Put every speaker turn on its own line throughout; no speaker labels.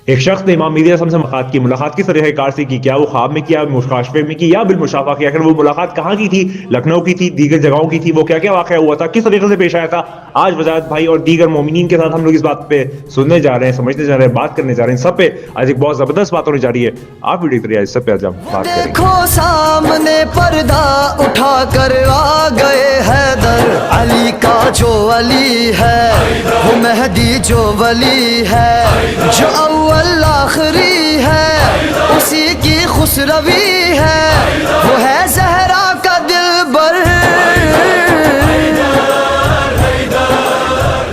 ایک شخص نے امام مہدی علیہ السلام سے ملاقات کس طریقہ کار سے کی؟ کیا وہ خواب میں کیا، مشافے میں کی، یا بالمشافہ کیا؟ وہ ملاقات کہاں کی تھی؟ لکھنؤ کی تھی، دیگر جگہوں کی تھی؟ وہ کیا کیا واقعہ ہوا تھا، کس طریقے سے پیش آیا تھا؟ آج وجاہت بھائی اور دیگر مومنین کے ساتھ ہم لوگ اس بات پہ سننے جا رہے ہیں، سمجھنے جا رہے ہیں، بات کرنے جا رہے ہیں. سب پہ آج ایک بہت زبردست بات ہونے جا رہی ہے. آپ ویڈیو دیکھ رہے ہیں، سب پہ آج ہم بات کریں گے.
دیکھو سامنے پردہ اٹھا کر آ گئے حیدر، علی کا جو علی ہے وہ مہدی جو ولی ہے، جو اول آخری ہے اسی کی خسروی ہے، وہ ہے زہرا کا دلبر.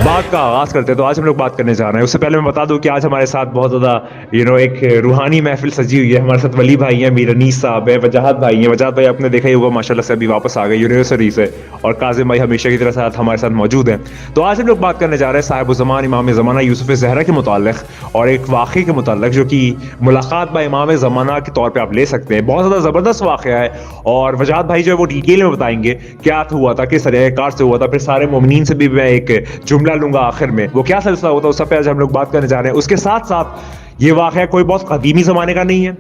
بات کا آغاز کرتے ہیں تو آج ہم لوگ بات کرنے جا رہے ہیں. اس سے پہلے میں بتا دوں کہ آج ہمارے ساتھ بہت زیادہ ایک روحانی محفل سجی ہوئی ہے. ہمارے ساتھ ولی بھائی ہیں، میر انیس صاحب ہے، وجاہت بھائی ہیں. وجاہت بھائی آپ نے دیکھا ہی ہوگا ماشاءاللہ سے ابھی واپس آ گئے یونیورسٹی سے، اور کاظم بھائی ہمیشہ کی طرح ساتھ ہمارے ساتھ موجود ہیں. تو آج ہم لوگ بات کرنے جا رہے ہیں صاحب الزمان امام زمانہ یوسف زہرا کے متعلق، اور ایک واقعے کے متعلق جو کہ ملاقات با امام زمانہ کے طور پہ آپ لے سکتے ہیں. بہت زیادہ زبردست واقعہ ہے، اور وجاہت بھائی جو ہے وہ ڈیٹیل میں بتائیں گے کیا ہوا تھا، کس طرح کار سے ہوا تھا. پھر سارے مومنین سے بھی میں ایک جملہ لوں گا آخر میں، وہ کیا سلسلہ ہوتا ہے اس سب پہ آج ہم لوگ بات کرنے جا رہے ہیں. اس کے ساتھ ساتھ یہ واقعہ کوئی بہت قدیمی زمانے کا نہیں ہے،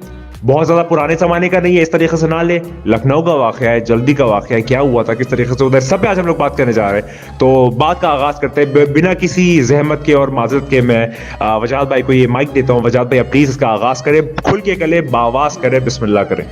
بہت زیادہ پرانے زمانے کا نہیں ہے، اس طریقے سے نہ لے. لکھنؤ کا واقعہ ہے، جلدی کا واقعہ ہے، کیا ہوا تھا، کس طریقے سے ادھر، سب پہ آج ہم لوگ بات کرنے جا رہے ہیں. تو بات کا آغاز کرتے ہیں بنا کسی زحمت کے اور معذرت کے. میں وجاہت بھائی کو یہ مائک دیتا ہوں. وجاہت بھائی پلیز اس کا آغاز کریں، کھل کے کریں، باواز کریں، بسم اللہ کریں.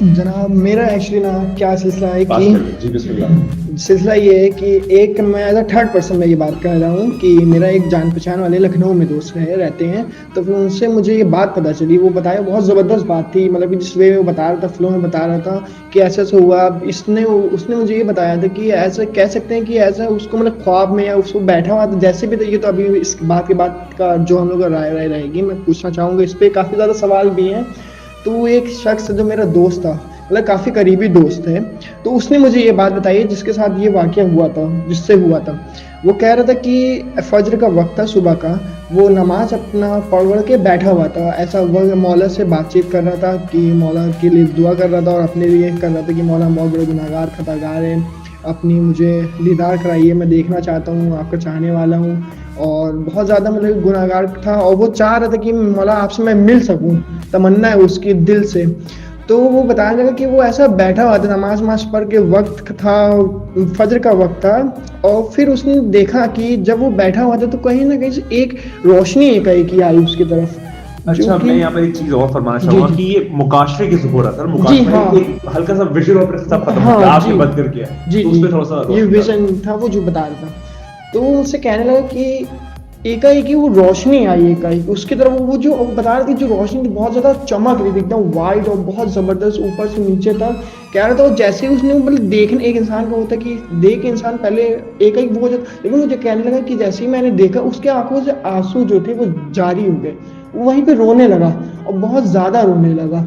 جناب میرا ایکچولی نا کیا سلسلہ ہے کہ
جی بسم اللہ.
سلسلہ یہ ہے کہ ایک میں ایز اے تھرڈ پرسن میں یہ بات کر رہا ہوں کہ میرا ایک جان پہچان والے لکھنؤ میں دوست رہتے ہیں، تو پھر ان سے مجھے یہ بات پتہ چلی. وہ بتایا بہت زبردست بات تھی، مطلب کہ جس وے میں وہ بتا رہا تھا، فلو میں بتا رہا تھا کہ ایسا ایسا ہوا. اس نے مجھے یہ بتایا تھا کہ ایسا کہہ سکتے ہیں کہ ایسا اس کو مطلب خواب میں یا اس کو بیٹھا ہوا تھا جیسے بھی. یہ تو ابھی اس بات کے بعد کا جو ہم لوگ کا رائے رہے گی، میں پوچھنا چاہوں گا اس پہ کافی زیادہ سوال بھی ہیں. تو وہ ایک شخص جو میرا دوست تھا، مطلب کافی قریبی دوست ہے، تو اس نے مجھے یہ بات بتائی جس کے ساتھ یہ واقعہ ہوا تھا، جس سے ہوا تھا. وہ کہہ رہا تھا کہ فجر کا وقت تھا، صبح کا، وہ نماز اپنا پڑھ کے بیٹھا ہوا تھا. ایسا وہ مولا سے بات چیت کر رہا تھا کہ مولا کے لیے دعا کر رہا تھا، اور اپنے لیے کر رہا تھا کہ مولا بہت بڑے گناہگار خطا گار ہے، اپنی مجھے دیدار کرائیے، میں دیکھنا چاہتا ہوں، آپ کا چاہنے والا ہوں، اور بہت زیادہ مطلب گناہگار تھا. اور وہ چاہ رہا تھا کہ مولا آپ سے میں مل سکوں، تمنا ہے اس کی دل سے. تو وہ بتانے لگا کہ وہ ایسا بیٹھا ہوا تھا، نماز پڑھ کے وقت تھا، فجر کا وقت تھا. اور پھر اس نے دیکھا کہ جب وہ بیٹھا ہوا تھا تو کہیں نہ کہیں سے ایک روشنی ایک آئی اس کی طرف.
اچھا میں یہاں پر ایک چیز اور فرمانا چاہوں گا کہ یہ مکاشفے کی ظہور ہے سر، مکاشفے ہلکا سا ویژن اور پھر سب ختم ہو گیا، آپ نے بند کر کیا تو اس پہ تھوڑا سا
یہ ویژن تھا وہ جو بتا رہا تھا. تو وہ مجھ سے کہنے لگا کہ ایک وہ روشنی آئی، ایک اس کی طرف وہ جو بتا رہی تھی، جو روشنی تھی بہت زیادہ چمک رہی تھی، ایک دم وائٹ اور بہت زبردست، اوپر سے نیچے تک. کہہ رہا تھا جیسے اس نے مطلب دیکھنے ایک انسان کا ہوتا ہے کہ دیکھ انسان پہلے ایک وہ جو، لیکن مجھے کہنے لگا کہ جیسے ہی میں نے دیکھا اس کے آنکھوں سے آنسو جو تھے وہ جاری ہو گئے. وہیں پہ رونے لگا اور بہت زیادہ رونے لگا.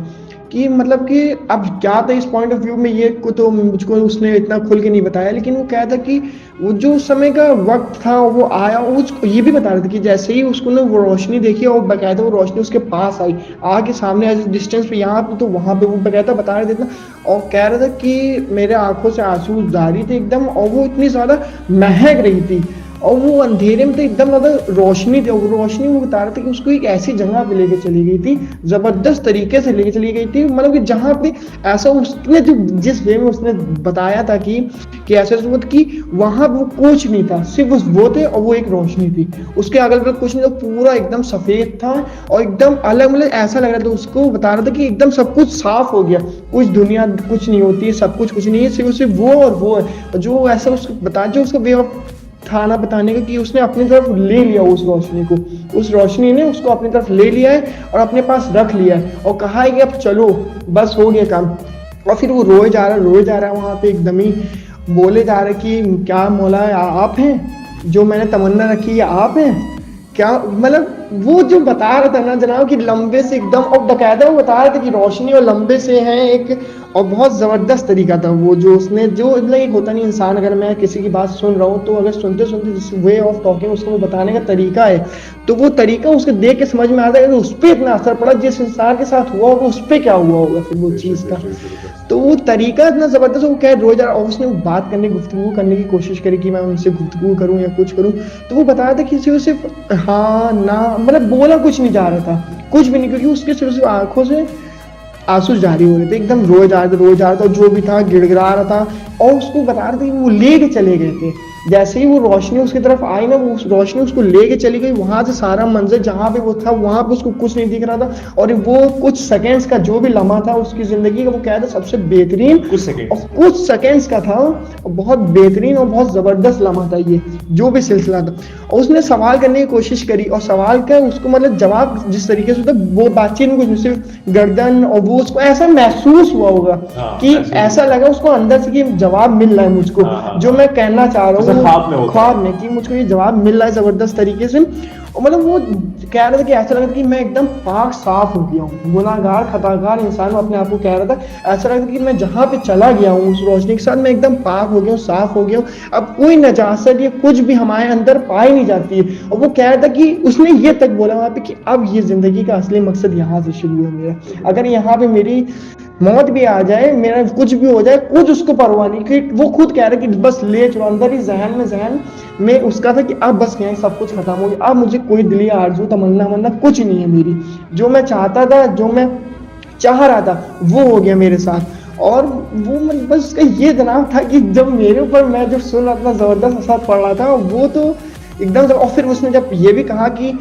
کہ مطلب کہ اب کیا تھا اس پوائنٹ آف ویو میں، یہ تو مجھ کو اس نے اتنا کھل کے نہیں بتایا، لیکن وہ کہا تھا کہ وہ جو اس سمے کا وقت تھا وہ آیا. یہ بھی بتا رہا تھا کہ جیسے ہی اس کو نے وہ روشنی دیکھی اور باقاعدہ وہ روشنی اس کے پاس آئی، آگے سامنے ڈسٹینس پہ، یہاں پہ تو وہاں پہ وہ باقاعدہ بتا رہے تھے. اور کہہ رہا تھا کہ میرے آنکھوں سے آنسو جاری تھے ایک دم، اور وہ اتنی زیادہ مہک رہی تھی، اور وہ اندھیرے میں تو ایک دم زیادہ روشنی تھی. اور روشنی وہ بتا رہا تھا کہ اس کو ایک ایسی جگہ پہ لے کے چلی گئی تھی، زبردست طریقے سے لے کے چلی گئی تھی، مطلب کہ جہاں پہ ایسا اس نے جو جس وے میں اس نے بتایا تھا کہ ایسے صورت کی وہاں وہ کچھ نہیں تھا، صرف وہ تھے اور وہ ایک روشنی تھی. اس کے اگل بغل کچھ نہیں تھا، پورا ایک دم سفید تھا اور ایک دم الگ، مطلب ایسا لگ رہا تھا. اس کو بتا رہا تھا کہ ایک دم سب کچھ صاف ہو گیا، کچھ دنیا کچھ نہیں ہوتی، سب کچھ نہیں ہے، صرف وہ اور وہ ہے. جو ایسا اس کو بتا، جو اس کا وے آف تھا نا بتانے کا، کہ اس نے اپنی طرف لے لیا اس روشنی کو، اس روشنی نے اس کو اپنی طرف لے لیا ہے اور اپنے پاس رکھ لیا ہے، اور کہا ہے کہ اب چلو بس ہو گیا کام. اور پھر وہ روئے جا رہا ہے وہاں پہ، ایک دم ہی بولے جا رہا ہے کہ کیا مولا آپ ہیں، جو میں نے تمنا رکھی ہے آپ ہیں کیا. مطلب وہ جو بتا رہا تھا نا جناب کہ لمبے سے ایک دم، اور باقاعدہ وہ بتا رہا تھا کہ روشنی اور لمبے سے ہیں ایک، اور بہت زبردست طریقہ تھا وہ جو اس نے جو ایک ہوتا نہیں انسان، اگر میں کسی کی بات سن رہا ہوں تو اگر سنتے سنتے جس وے آف ٹاکنگ اس کو وہ بتانے کا طریقہ ہے، تو وہ طریقہ اس کو دیکھ کے سمجھ میں آتا ہے کہ اس پہ اتنا اثر پڑا، جس انسان کے ساتھ ہوا ہوگا اس پہ کیا ہوا ہوگا پھر وہ چیز کا. تو وہ طریقہ اتنا زبردست، وہ کہہ روز اور اس نے بات کرنے گفتگو کرنے کی کوشش کری کہ میں ان سے گفتگو کروں یا کچھ کروں، تو وہ بتا رہا تھا کہ صرف ہاں نہ، مطلب بولا کچھ نہیں جا رہا تھا، کچھ بھی نہیں، کیونکہ اس کے صرف آنکھوں سے آنسو جاری ہو رہے تھے، ایک دم روئے جا رہا تھا، جو بھی تھا گڑ گڑا رہا تھا. اور اس کو بتا رہے تھے کہ وہ لے کے چلے گئے تھے، جیسے ہی وہ روشنی اس کی طرف آئی نا، وہ روشنی اس کو لے کے چلی گئی، وہاں سے سارا منظر جہاں پہ وہ تھا وہاں پہ اس کو کچھ نہیں دکھ رہا تھا. اور وہ کچھ سیکنڈز کا جو بھی لمحہ تھا اس کی زندگی کا، وہ کہا تھا سب سے بہترین کچھ سیکنڈز کا تھا، بہت بہترین اور بہت زبردست لمحہ تھا یہ جو بھی سلسلہ تھا. اور اس نے سوال کرنے کی کوشش کری، اور سوال کا اس کو مطلب جواب جس طریقے سے ہوتا وہ بات چیت میں کچھ صرف گردن، اور وہ اس کو ایسا محسوس ہوا ہوگا کہ ایسا لگا اس کو اندر سے کہ جواب مل رہا ہے مجھ کو جو میں کہنا چاہ رہا ہوں خواب میں، کہ مجھ کو یہ جواب مل رہا ہے زبردست طریقے سے. اور مطلب وہ کہہ رہا تھا کہ ایسا لگ رہا تھا کہ میں ایک دم پاک صاف ہو گیا ہوں، گناہ گار خطا کار انسان اپنے آپ کو کہہ رہا تھا. ایسا لگ رہا تھا کہ میں جہاں پہ چلا گیا ہوں اس روشنی کے ساتھ میں ایک دم پاک ہو گیا ہوں، صاف ہو گیا ہوں، اب کوئی نجاست یا کچھ بھی ہمارے اندر پائی نہیں جاتی ہے. اور وہ کہہ رہا تھا کہ اس نے یہ تک بولا وہاں پہ کہ اب یہ زندگی کا اصلی مقصد یہاں سے شروع ہے میرا، اگر یہاں پہ میری موت بھی آ جائے، میرا کچھ بھی ہو جائے، کچھ اس کو پرواہ نہیں. کہ وہ خود کہہ رہا ہے کہ بس لے چلو، اندر ہی ذہن میں اس کا تھا کہ اب بس یہیں سب کچھ ختم ہو گیا، اب مجھے کوئی دلی آرزو تمنا کچھ نہیں ہے میری، جو میں چاہتا تھا جو میں چاہ رہا تھا وہ ہو گیا میرے ساتھ. اور وہ بس اس کا یہ جناب تھا کہ جب میرے اوپر میں جو سن رہا تھا زبردست اثر پڑ رہا تھا وہ تو ایک دم. اور پھر اس نے جب یہ بھی کہا کہ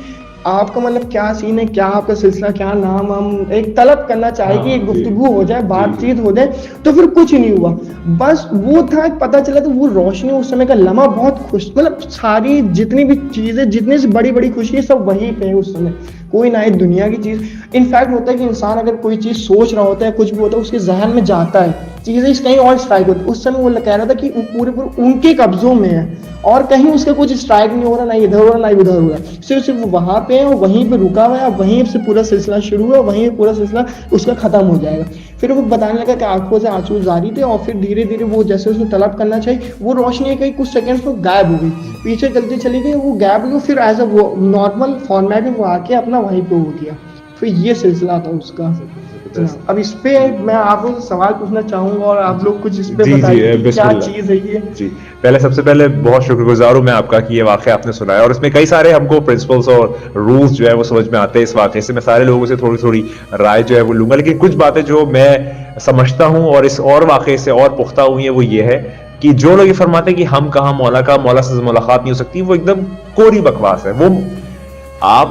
آپ کا مطلب کیا سین ہے، کیا آپ کا سلسلہ، کیا نام، ہم ایک طلب کرنا چاہے کہ ایک گفتگو ہو جائے، بات چیت ہو جائے، تو پھر کچھ نہیں ہوا. بس وہ تھا پتہ چلا تو وہ روشنی اس سمے کا لمحہ بہت خوش، مطلب ساری جتنی بھی چیزیں، جتنی سے بڑی بڑی خوشی سب وہیں پہ ہے اس سمے، کوئی نہ ایک دنیا کی چیز. انفیکٹ ہوتا ہے کہ انسان اگر کوئی چیز سوچ رہا ہوتا ہے، کچھ بھی ہوتا ہے، اس کے ذہن میں جاتا ہے، چیزیں کہیں اور اسٹرائک ہوتی. اس سمے وہ کہہ رہا تھا کہ پورے ان کے قبضوں میں ہے اور کہیں اس کا کچھ اسٹرائک نہیں ہو رہا، نہ ادھر ہو رہا نہ ادھر ہو رہا، صرف وہ وہاں پہ ہے، وہیں پہ رکا ہوا ہے، اب وہیں سے پورا سلسلہ شروع ہے، وہیں پورا سلسلہ اس کا ختم ہو جائے گا. پھر وہ بتانے لگا کہ آنکھوں سے آنسو جاری تھے، اور پھر دھیرے دھیرے وہ جیسے اس نے طلب کرنا چاہیے وہ روشنی کہیں کچھ سیکنڈز میں غائب ہو گئی، پیچھے چلتی چلی گئی، وہ غائب ہو گئی. پھر ایز اے نارمل فارمیٹ میں وہ آ کے اپنا وہیں پہ ہو گیا. پھر یہ سلسلہ تھا اس کا. اب اس پہ میں آپ کو سوال پوچھنا چاہوں گا اور آپ لوگ کچھ اس پہ بتائیے کیا چیز ہے یہ.
جی پہلے سب سے پہلے بہت شکر گزار ہوں میں آپ کا کہ یہ واقعہ آپ نے سنایا، اور اس میں کئی سارے ہم کو پرنسپلس اور رولس جو ہے وہ سمجھ میں آتے ہیں. اس واقعے سے میں سارے لوگوں سے تھوڑی تھوڑی رائے جو ہے وہ لوں گا، لیکن کچھ باتیں جو میں سمجھتا ہوں اور اس اور واقعے سے اور پختہ ہوئی ہیں وہ یہ ہے کہ جو لوگ یہ فرماتے ہیں کہ ہم کہاں مولا سے ملاقات نہیں ہو سکتی، وہ ایک دم کوری بکواس ہے. وہ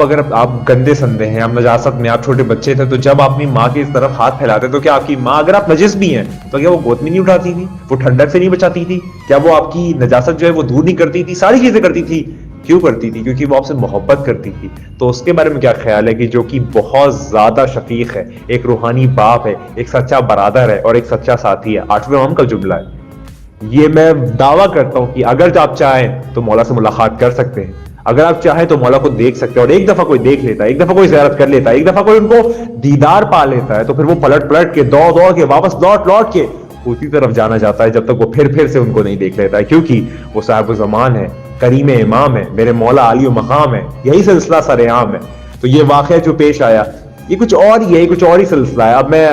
اگر آپ گندے سندے ہیں، آپ نجاست میں، آپ چھوٹے بچے تھے تو جب آپ اپنی ماں کی طرف ہاتھ پھیلاتے تو کیا آپ کی ماں، اگر آپ نجس بھی ہیں تو کیا وہ گود میں نہیں اٹھاتی تھی، وہ ٹھنڈک سے نہیں بچاتی تھی؟ کیا وہ آپ کی نجاست جو ہے وہ دور نہیں کرتی تھی؟ ساری چیزیں کرتی تھی. کیوں کرتی تھی؟ کیونکہ وہ آپ سے محبت کرتی تھی. تو اس کے بارے میں کیا خیال ہے کہ جو کہ بہت زیادہ شفیق ہے، ایک روحانی باپ ہے، ایک سچا برادر ہے اور ایک سچا ساتھی ہے. 8ویں امام کا جملہ ہے یہ. میں دعویٰ کرتا ہوں کہ اگر آپ چاہیں تو مولا سے ملاقات کر سکتے ہیں، اگر آپ چاہیں تو مولا کو دیکھ سکتے ہیں. اور ایک دفعہ کوئی دیکھ لیتا ہے، ایک دفعہ کوئی زیارت کر لیتا ہے، ایک دفعہ کوئی ان کو دیدار پا لیتا ہے تو پھر وہ پلٹ کے دوڑ کے واپس لوٹ کے اسی طرف جانا جاتا ہے جب تک وہ پھر سے ان کو نہیں دیکھ لیتا ہے، کیونکہ وہ صاحب زمان ہے، کریم امام ہے، میرے مولا علی و مقام ہے. یہی سلسلہ سر عام ہے. تو یہ واقعہ جو پیش آیا یہ کچھ اور ہی ہے، کچھ اور ہی سلسلہ ہے. اب میں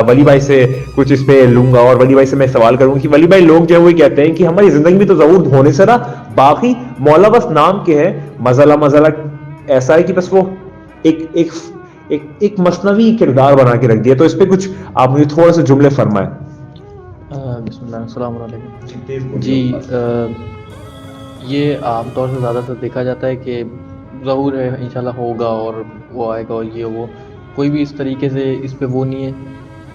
ولی بھائی سے کچھ اس پہ لوں گا اور ولی بھائی سے میں سوال کروں کہ ولی بھائی لوگ جو ہے وہ کہتے ہیں کہ ہماری زندگی میں تو ضرور ہونے سے نا، باقی مولا بس نام کے ہے، مزلہ ایسا ہے کہ بس وہ ایک مثنوی کردار بنا کے رکھ دیا. تو اس پہ کچھ آپ مجھے تھوڑا سا جملے فرمائیں.
بسم اللہ السلام علیکم. جی یہ عام طور سے زیادہ تر دیکھا جاتا ہے کہ ضرور ہے، انشاءاللہ ہوگا اور وہ آئے گا اور یہ وہ کوئی بھی اس طریقے سے اس پہ وہ نہیں ہے.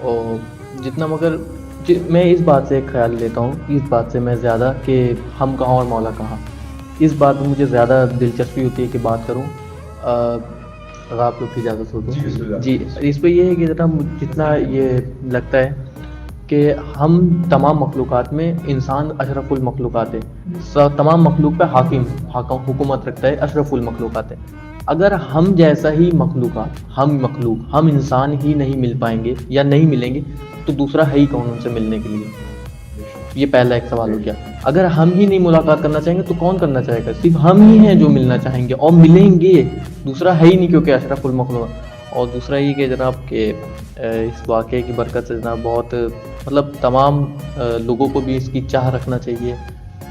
اور جتنا مگر میں اس بات سے ایک خیال لیتا ہوں، اس بات سے میں زیادہ کہ ہم کہاں اور مولا کہاں، اس بات میں مجھے زیادہ دلچسپی ہوتی ہے کہ بات کروں. اگر آپ لوگ کی اجازت ہو تو جی اس پہ یہ ہے کہ جتنا یہ لگتا ہے کہ ہم تمام مخلوقات میں انسان اشرف المخلوقات ہے، تمام مخلوق پہ حاکم حکومت رکھتا ہے، اشرف المخلوقات ہے. اگر ہم جیسا ہی ہم انسان ہی نہیں مل پائیں گے یا نہیں ملیں گے تو دوسرا ہے ہی کون ان سے ملنے کے لیے؟ یہ پہلا ایک سوال ہو گیا. اگر ہم ہی نہیں ملاقات کرنا چاہیں گے تو کون کرنا چاہے گا؟ صرف ہم ہی ہیں جو ملنا چاہیں گے اور ملیں گے، دوسرا ہے ہی نہیں، کیونکہ اشرف المخلوق. اور دوسرا یہ کہ جناب کہ اس واقعے کی برکت سے جناب بہت مطلب تمام لوگوں کو بھی اس کی چاہ رکھنا چاہیے،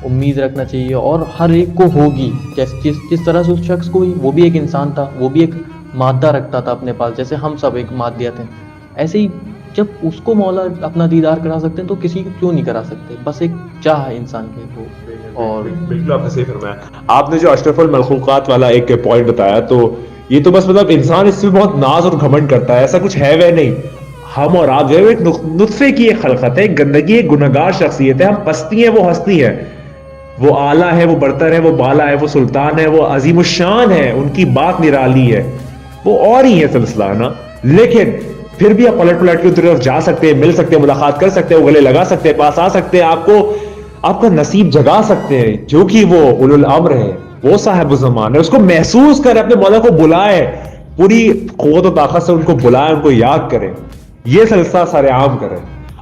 امید رکھنا چاہیے، اور ہر ایک کو ہوگی. جس طرح سے اس شخص کو وہ بھی ایک انسان تھا، وہ بھی ایک مادہ رکھتا تھا اپنے پاس، جیسے ہم سب ایک مادیت ہیں، ایسے ہی جب اس کو مولا اپنا دیدار کرا سکتے ہیں تو کسی کو کیوں نہیں کرا سکتے؟ بس ایک چاہ ہے انسان کے وہ. اور
بالکل آپ نے صحیح فرمایا. آپ نے جو اشرف المخلوقات والا ایک پوائنٹ بتایا تو یہ تو بس مطلب انسان اس میں بہت ناز اور گھمنڈ کرتا ہے، ایسا کچھ ہے وہ نہیں. ہم اور آپ جو ہے ایک نطفے کی ایک خلقت ہے، ایک گندگی، ایک گنہگار شخصیت ہے. ہم پستی ہیں، وہ ہستی ہے. وہ اعلیٰ ہے، وہ برتر ہے، وہ بالا ہے، وہ سلطان ہے، وہ عظیم الشان ہے، ان کی بات نرالی ہے، وہ اور ہی ہے سلسلہ نا. لیکن پھر بھی آپ پلٹ کے طرف جا سکتے ہیں، مل سکتے ہیں، ملاقات کر سکتے ہیں، گلے لگا سکتے ہیں، پاس آ سکتے ہیں، آپ کا نصیب جگا سکتے ہیں، جو کہ وہ اولو الامر ہے، وہ صاحب الزمان ہے. اس کو محسوس کرے، اپنے مولا کو بلائے، پوری قوت و طاقت سے ان کو بلائے، ان کو یاد کرے، یہ سلسلہ سارے عام کرے.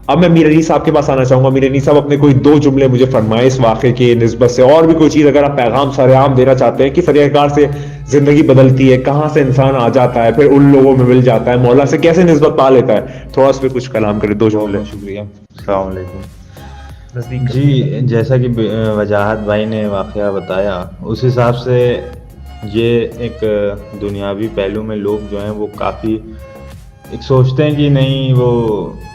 اب میں میر انیس صاحب کے پاس آنا چاہوں گا. میر انیس صاحب اپنے کوئی 2 جملے مجھے فرمائیں اس واقعے کے نسبت سے، اور بھی کوئی چیز اگر آپ پیغام سارے عام دینا چاہتے ہیں کہ طریقہ کار سے زندگی بدلتی ہے، کہاں سے انسان آ جاتا ہے، پھر ان لوگوں میں مل جاتا ہے، مولا سے کیسے نسبت پا لیتا ہے، تھوڑا اس پہ کچھ کلام کرے. 2 جملے.
شکریہ. السلام علیکم. جی جیسا کہ وجاہت بھائی نے واقعہ بتایا، اس حساب سے یہ ایک دنیاوی پہلو میں لوگ جو ہیں وہ کافی ایک سوچتے ہیں کہ نہیں وہ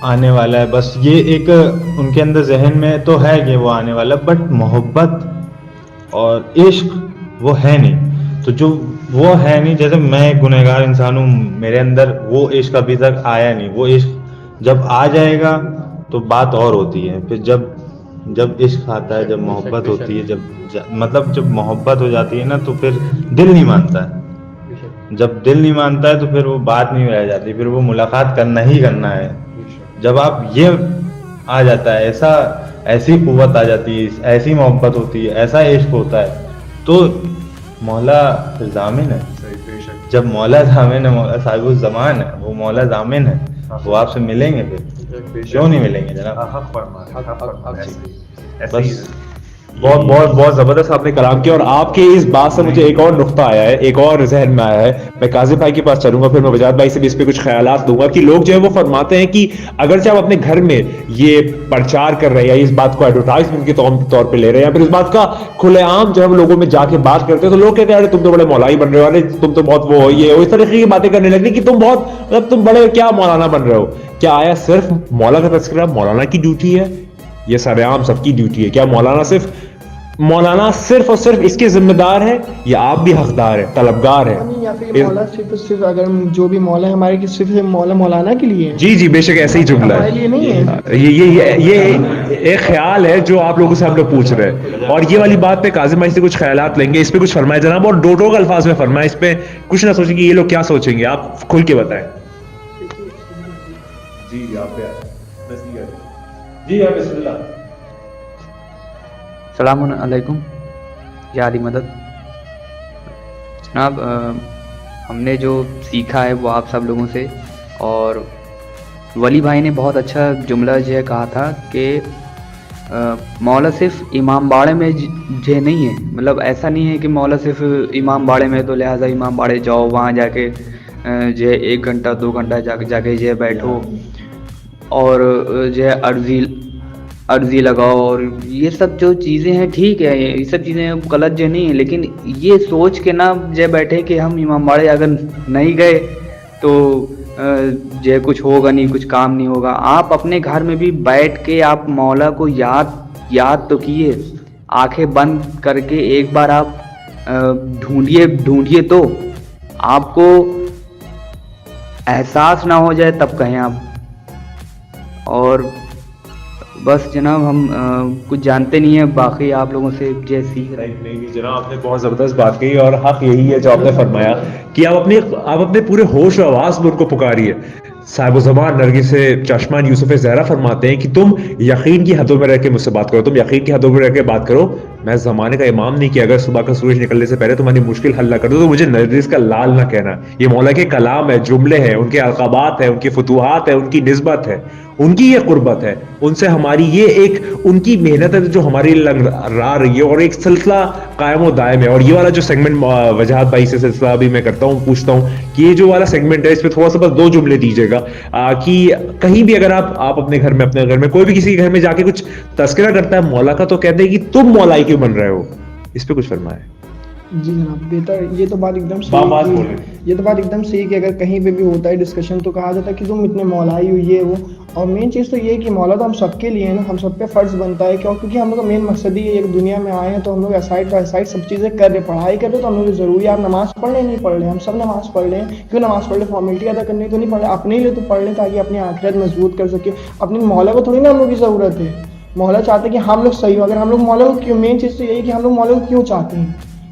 آنے والا ہے، بس یہ ایک ان کے اندر ذہن میں تو ہے کہ وہ آنے والا، بٹ محبت اور عشق وہ ہے نہیں. تو جو وہ ہے نہیں، جیسے میں ایک گنہگار انسان ہوں، میرے اندر وہ عشق ابھی تک آیا نہیں. وہ عشق جب آ جائے گا تو بات اور ہوتی ہے. پھر جب عشق آتا ہے، جب محبت ہوتی ہے، جب محبت ہو جاتی ہے نا تو پھر دل نہیں مانتا ہے. جب دل نہیں مانتا ہے تو پھر وہ بات نہیں رہ جاتی، پھر وہ ملاقات کرنا ہی کرنا ہے. جب آپ یہ آ جاتا ہے، ایسی قوت آ جاتی ہے، ایسی محبت ہوتی ہے، ایسا عشق ہوتا ہے، تو مولا پھر ضامن ہے. جب مولا ضامن ہے، مولا صاحب الزمان ہے، وہ مولا ضامن ہے، وہ آپ سے ملیں گے. پھر کیوں نہیں ملیں گے جناب؟ بس
بہت زبردست آپ نے کلام کیا. اور آپ کے اس بات سے مجھے ایک اور نقطہ آیا ہے، ایک اور ذہن میں آیا ہے. میں کاظم بھائی کے پاس چلوں گا، پھر میں وجاہت بھائی سے بھی اس پہ کچھ خیالات دوں گا کہ لوگ جو ہے وہ فرماتے ہیں کہ اگرچہ آپ اپنے گھر میں یہ پرچار کر رہے ہیں یا اس بات کو ایڈورٹائزمنٹ کے طور پہ لے رہے ہیں یا پھر اس بات کا کھلے عام جو ہے لوگوں میں جا کے بات کرتے ہیں، تو لوگ کہتے ہیں تم تو بڑے مولائی بن رہے ہو، ارے تم تو بہت وہ یہ اس طریقے کی باتیں کرنے لگتے کہ تم بہت مطلب تم بڑے کیا مولانا بن رہے ہو. کیا آیا صرف مولا کا تذکرہ مولانا کی ڈیوٹی ہے؟ یہ سارے عام سب کی ڈیوٹی ہے. کیا مولانا صرف اور صرف اس کے ذمہ دار ہے یا آپ بھی حقدار ہیں، طلبگار ہیں؟
یا پھر مولا صرف اگر جو بھی مولا ہے ہمارے صرف مولانا کے لیے ہے؟
جی بے شک ایسے ہی جملہ
ہمارے لیے نہیں ہے.
یہ ایک خیال ہے جو آپ لوگوں سے ہم لوگ پوچھ رہے ہیں. اور یہ والی بات پہ کاظم بھائی سے کچھ خیالات لیں گے، اس پہ کچھ فرمائے جناب، اور ڈوٹو کے الفاظ میں فرمائے، اس پہ کچھ نہ سوچیں کہ یہ لوگ کیا سوچیں گے، آپ کھل کے بتائیں. جی آپ بسم اللہ.
السلام علیکم یا علی مدد. جناب ہم نے جو سیکھا ہے وہ آپ سب لوگوں سے، اور ولی بھائی نے بہت اچھا جملہ جو ہے کہا تھا کہ مولا صرف امام باڑے میں جو نہیں ہے، مطلب ایسا نہیں ہے کہ مولا صرف امام باڑے میں تو لہٰذا امام باڑے جاؤ، وہاں جا کے جو ہے 1 گھنٹہ 2 گھنٹہ جا کے جو ہے بیٹھو اور جو ہے عرضی لگاؤ، اور یہ سب جو چیزیں ہیں ٹھیک ہے، یہ سب چیزیں غلط جو نہیں ہیں، لیکن یہ سوچ کے نہ جو بیٹھے کہ ہم امام باڑے اگر نہیں گئے تو جو کچھ ہوگا نہیں، کچھ کام نہیں ہوگا. آپ اپنے گھر میں بھی بیٹھ کے آپ مولا کو یاد تو کیے، آنکھیں بند کر کے ایک بار آپ ڈھونڈیے تو آپ کو احساس نہ ہو جائے تب کہیں آپ. اور بس جناب ہم کچھ جانتے نہیں ہیں، باقی آپ لوگوں سے جو سیکھ رہے ہیں.
نہیں جناب آپ نے بہت زبردست بات کہی، اور حق یہی ہے جو آپ نے فرمایا کہ آپ اپنے پورے ہوش و آواز میں ان کو پکاریے. صاحب الزمان نرگس چشمان یوسف زہرا فرماتے ہیں کہ تم یقین کی حدوں میں رہ کے مجھ سے بات کرو، تم یقین کی حدوں میں رہ کے بات کرو، میں زمانے کا امام نہیں کہ اگر صبح کا سورج نکلنے سے پہلے تمہاری مشکل حل نہ کر دو تو مجھے نرگس کا لال نہ کہنا. یہ مولا کے کلام ہے, جملے ہیں, ان کے القابات ہیں, ان کی فتوحات ہے, ان کی نسبت ہے, ان کی یہ قربت ہے, ان سے ہماری یہ ایک ان کی محنت ہے جو ہماری راہ رہی ہے, اور ایک سلسلہ قائم و دائم ہے. اور یہ والا جو سیگمنٹ وجاہت بھائی سے سلسلہ ابھی میں کرتا ہوں, پوچھتا ہوں کہ یہ جو والا سیگمنٹ ہے اس پہ تھوڑا سا بس 2 جملے دیجیے گا کہ کہیں بھی اگر آپ اپنے گھر میں کوئی بھی کسی کے گھر میں جا کے کچھ تذکرہ کرتا ہے مولا کا تو کہتے ہیں کہ تم مولائی کیوں بن رہے ہو, اس پہ کچھ فرمائے.
جی جناب بہتر. یہ تو بات ایک دم صحیح, یہ تو بات ایک دم صحیح کہ اگر کہیں پہ بھی ہوتا ہے ڈسکشن تو کہا جاتا ہے کہ تم اتنے مولائی ہو یہ وہ. اور مین چیز تو یہ ہے کہ مولا تو ہم سب کے لیے ہے نا, ہم سب پہ فرض بنتا ہے کیونکہ ہم لوگ کا مین مقصد ہی ایک دنیا میں آئے ہیں تو ہم لوگ اسائڈ سب چیزیں کر رہے, پڑھائی کر رہے تو ہم لوگ ضروری ہے. آپ نماز پڑھ لیں نہیں پڑھ لیں, ہم سب نماز پڑھ لیں. کیوں نماز پڑھ لیں؟ فارمیلٹی ادا کرنے تو نہیں پڑھ لیں, اپنے لیے تو پڑھ لیں تاکہ اپنی آخرت مضبوط کر سکے. اپنے مولا کو تھوڑی نا ہم لوگ کی ضرورت ہے, مولا چاہتے ہیں کہ ہم لوگ صحیح ہو. اگر ہم لوگ مولا کو کیوں, مین چیز تو یہی کہ ہم لوگ مولا کو کیوں چاہتے ہیں,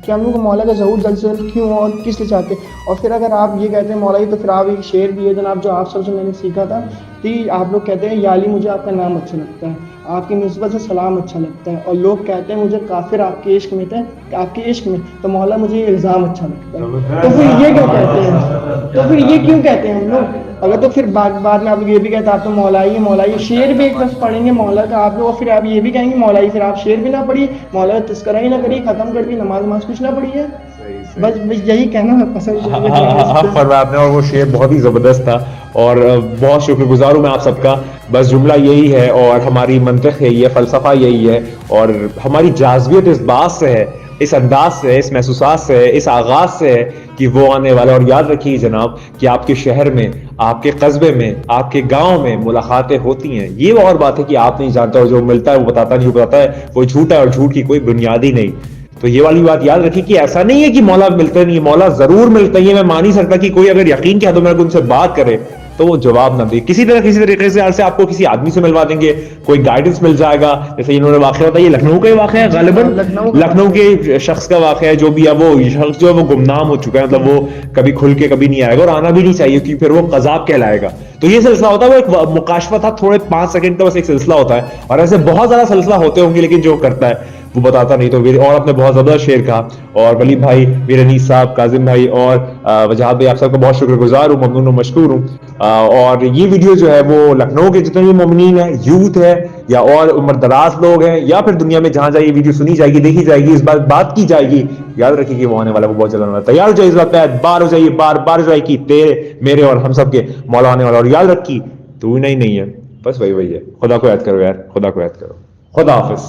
کہ ہم لوگ کو مولا کا ظہور جلد سے جلد کیوں اور کس لیے چاہتے ہیں. اور پھر اگر آپ یہ کہتے ہیں مولا ہی, تو پھر آپ ایک شعر بھی ہے جناب جو آپ سب سے میں نے سیکھا تھا کہ آپ لوگ کہتے ہیں یا علی مجھے آپ کا نام اچھا لگتا ہے, آپ کی نسبت سے سلام اچھا لگتا ہے. اور لوگ کہتے ہیں مجھے کافر آپ کے عشق میں تھے, آپ کے عشق میں, تو مولا مجھے یہ الزام اچھا لگتا ہے. تو پھر یہ کیوں کہتے ہیں, تو پھر یہ کیوں کہتے ہیں ہم لوگ؟ اگر تو پھر بعد میں آپ لوگ یہ بھی کہتے ہیں آپ تو مولائی شعر بھی ایک بس پڑھیں گے مولا کا آپ لوگ, اور پھر آپ یہ بھی کہیں گے مولائی, پھر آپ شعر بھی نہ پڑھیے, مولا کا تذکرہ ہی نہ کریے, ختم کر دی, نماز کچھ نہ پڑھیے. بس یہی کہنا ہے پسند
فرمایا آپ نے, اور وہ شعر بہت ہی زبردست تھا اور بہت شکر گزار ہوں میں آپ سب کا. بس جملہ یہی ہے اور ہماری منطق یہی ہے, فلسفہ یہی ہے, اور ہماری جاذبیت اس بات سے ہے, اس انداز سے, اس محسوسات سے, اس آغاز سے ہے کہ وہ آنے والا. اور یاد رکھیے جناب کہ آپ کے شہر میں, آپ کے قصبے میں, آپ کے گاؤں میں ملاقاتیں ہوتی ہیں. یہ اور بات ہے کہ آپ نہیں جانتے, اور جو ملتا ہے وہ بتاتا نہیں, وہ بتاتا ہے وہ جھوٹا ہے, اور جھوٹ کی کوئی بنیاد ہی نہیں. تو یہ والی بات یاد رکھیے کہ ایسا نہیں ہے کہ مولا ملتے نہیں, مولا ضرور ملتا ہی ہے. میں مان نہیں سکتا کہ کوئی اگر یقین کے حدوں میں ان سے بات کرے تو وہ جواب نہ دے. کسی طریقے سے آپ کو کسی آدمی سے ملوا دیں گے, کوئی گائیڈنس مل جائے گا. جیسے انہوں نے واقعہ بتایا, یہ لکھنؤ کا ہی واقعہ ہے, غالباً لکھنؤ کے شخص کا واقعہ ہے جو بھی ہے, وہ شخص جو ہے وہ گمنام ہو چکا ہے, مطلب وہ کبھی کھل کے کبھی نہیں آئے گا, اور آنا بھی نہیں چاہیے کیونکہ پھر وہ قذاب کہلائے گا. تو یہ سلسلہ ہوتا ہے, وہ ایک مکاشفہ تھا, تھوڑے 5 سیکنڈ کا بس ایک سلسلہ ہوتا ہے, اور ایسے بہت زیادہ سلسلہ ہوتے ہوں گے لیکن جو کرتا ہے وہ بتاتا نہیں. تو اور آپ نے بہت زبردست شعر کہا, اور ولی بھائی, میر انیس صاحب, کاظم بھائی اور وجاہت بھائی, آپ سب کا بہت شکر گزار ہوں, ممنون و مشکور ہوں. اور یہ ویڈیو جو ہے وہ لکھنؤ کے جتنے بھی مومنین ہیں, یوتھ ہے یا اور عمر دراز لوگ ہیں, یا پھر دنیا میں جہاں جائے یہ ویڈیو سنی جائے گی, دیکھی جائے گی, اس بات کی جائے گی, یاد رکھیے کہ وہ آنے والا وہ بہت جلد ہونا. تیار ہو جائے اس بات پہ, بار ہو جائیے, بار ہو جائے کہ تیرے میرے اور ہم سب کے مولا آنے والا. اور یاد رکھیے تو نہیں ہے, بس وہی ہے. خدا کو یاد کرو یار, خدا کو یاد کرو. خدا حافظ.